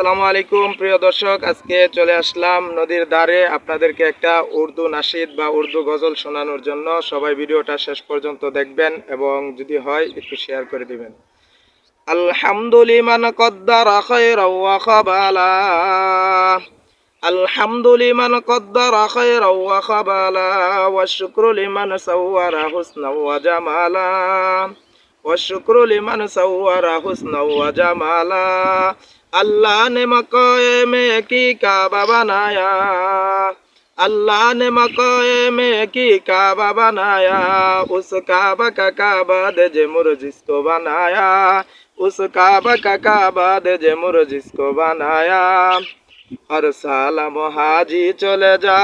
আসসালামু আলাইকুম প্রিয় দর্শক, আজকে চলে আসলাম নদীর ধারে আপনাদেরকে একটা উর্দু নাশিদ বা উর্দু গজল শোনানোর জন্য। সবাই ভিডিওটা শেষ পর্যন্ত দেখবেন এবং যদি হয় একটু শেয়ার করে দিবেন। আলহামদুলিমান কদ্দারা খায়রাও ওয়া খাবালা, আলহামদুলিমান কদ্দারা খায়রাও ওয়া খাবালা, ওয়া শুকরু লিমান সাওয়ারা হুসনাও ওয়া জামালা, ওয়া শুকরু লিমান সাওয়ারা হুসনাও ওয়া জামালা। अल्लाह ने मकाए में की काबा बनाया, अल्लाह ने मकाए में की काबा बनाया, उस काबा का काबा दे जे मुर जिसको बनाया, उस काबा का काबा दे जे मुर जिसको बनाया। हर साल मुहाजी चले जा,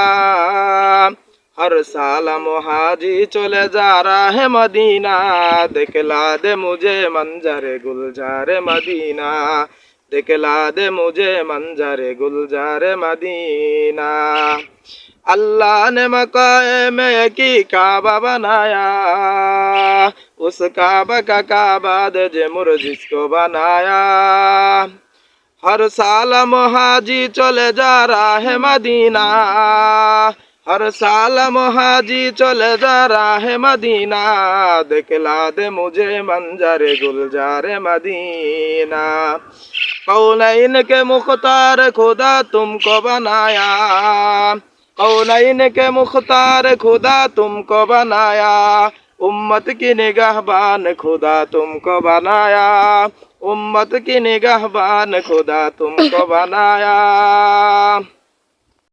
हर साल मुहाजी चले जा राह मदीना, दिखला दे मुझे मंजर गुलजार मदीना, दिखला दे मुझे मंजर गुलजार मदीना। अल्लाह ने मकाए में की काबा बनाया, उस काबा का काबा दे जे मुर जिसको बनाया। हर साल मुहाजी चले जा राह मदीना, हर साल मुहाजी चले जा राह मदीना, दिखला दे मुझे मंजर गुलजार मदीना। कौनैन के मुख्तार खुदा तुमको बनाया, कौनैन के मुख्तार खुदा तुमको बनाया, उम्मत की निगाहबान खुदा तुमको बनाया, उम्मत की निगाहबान खुदा तुमको बनाया।